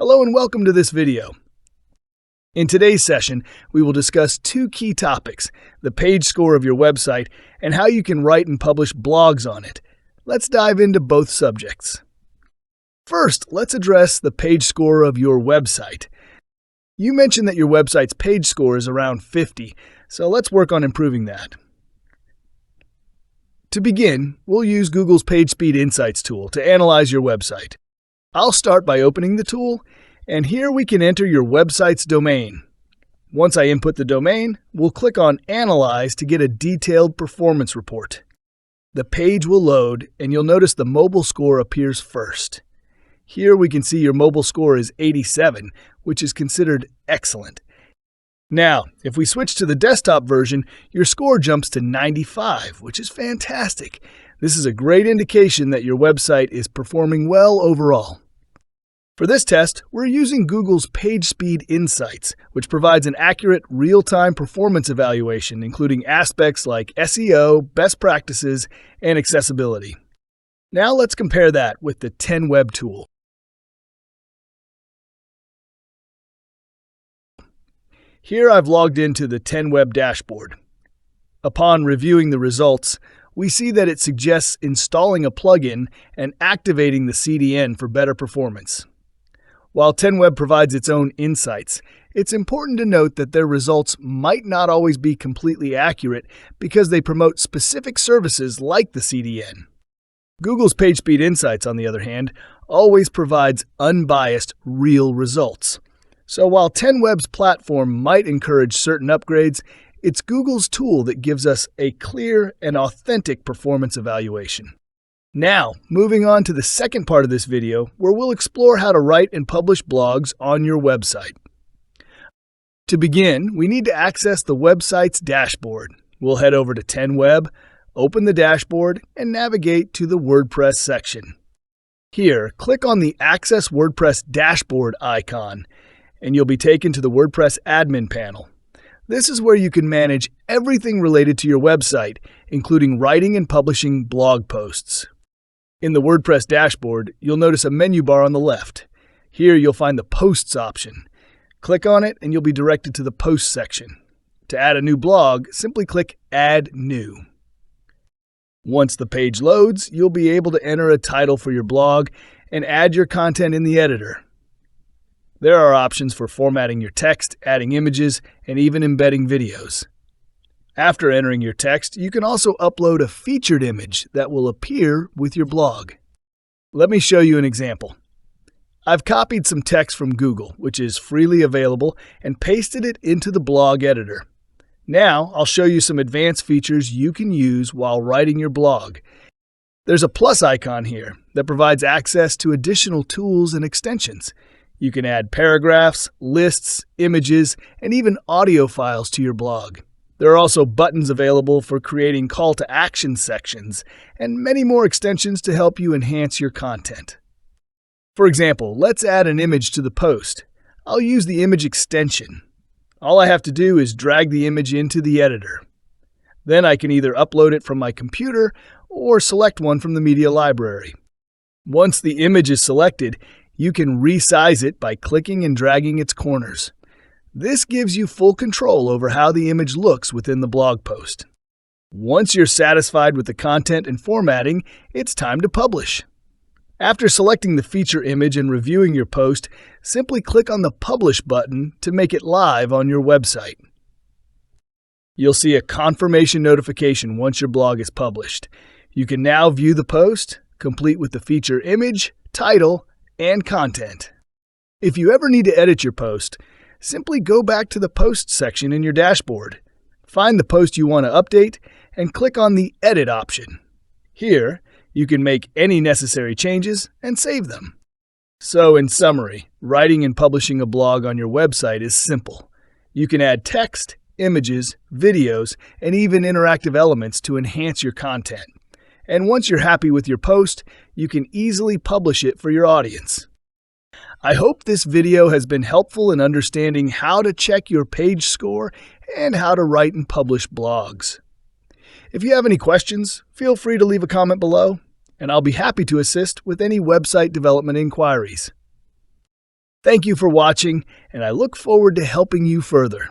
Hello and welcome to this video. In today's session, we will discuss two key topics, the page score of your website and how you can write and publish blogs on it. Let's dive into both subjects. First, let's address the page score of your website. You mentioned that your website's page score is around 50, so let's work on improving that. To begin, we'll use Google's PageSpeed Insights tool to analyze your website. I'll start by opening the tool, and here we can enter your website's domain. Once I input the domain, we'll click on Analyze to get a detailed performance report. The page will load, and you'll notice the mobile score appears first. Here we can see your mobile score is 87, which is considered excellent. Now, if we switch to the desktop version, your score jumps to 95, which is fantastic. This is a great indication that your website is performing well overall. For this test, we're using Google's PageSpeed Insights, which provides an accurate, real-time performance evaluation, including aspects like SEO, best practices, and accessibility. Now let's compare that with the 10Web tool. Here I've logged into the 10Web dashboard. Upon reviewing the results, we see that it suggests installing a plugin and activating the CDN for better performance. While 10Web provides its own insights, it's important to note that their results might not always be completely accurate because they promote specific services like the CDN. Google's PageSpeed Insights, on the other hand, always provides unbiased, real results. So while 10Web's platform might encourage certain upgrades, it's Google's tool that gives us a clear and authentic performance evaluation. Now, moving on to the second part of this video, where we'll explore how to write and publish blogs on your website. To begin, we need to access the website's dashboard. We'll head over to 10Web, open the dashboard, and navigate to the WordPress section. Here, click on the Access WordPress Dashboard icon, and you'll be taken to the WordPress admin panel. This is where you can manage everything related to your website, including writing and publishing blog posts. In the WordPress dashboard, you'll notice a menu bar on the left. Here you'll find the Posts option. Click on it and you'll be directed to the Posts section. To add a new blog, simply click Add New. Once the page loads, you'll be able to enter a title for your blog and add your content in the editor. There are options for formatting your text, adding images, and even embedding videos. After entering your text, you can also upload a featured image that will appear with your blog. Let me show you an example. I've copied some text from Google, which is freely available, and pasted it into the blog editor. Now, I'll show you some advanced features you can use while writing your blog. There's a plus icon here that provides access to additional tools and extensions. You can add paragraphs, lists, images, and even audio files to your blog. There are also buttons available for creating call to action sections and many more extensions to help you enhance your content. For example, let's add an image to the post. I'll use the image extension. All I have to do is drag the image into the editor. Then I can either upload it from my computer or select one from the media library. Once the image is selected, you can resize it by clicking and dragging its corners. This gives you full control over how the image looks within the blog post. Once you're satisfied with the content and formatting, it's time to publish. After selecting the feature image and reviewing your post, simply click on the Publish button to make it live on your website. You'll see a confirmation notification once your blog is published. You can now view the post, complete with the feature image, title, and content. If you ever need to edit your post, simply go back to the Posts section in your dashboard. Find the post you want to update and click on the Edit option. Here, you can make any necessary changes and save them. So, in summary, writing and publishing a blog on your website is simple. You can add text, images, videos, and even interactive elements to enhance your content. And once you're happy with your post, you can easily publish it for your audience. I hope this video has been helpful in understanding how to check your page score and how to write and publish blogs. If you have any questions, feel free to leave a comment below, and I'll be happy to assist with any website development inquiries. Thank you for watching, and I look forward to helping you further.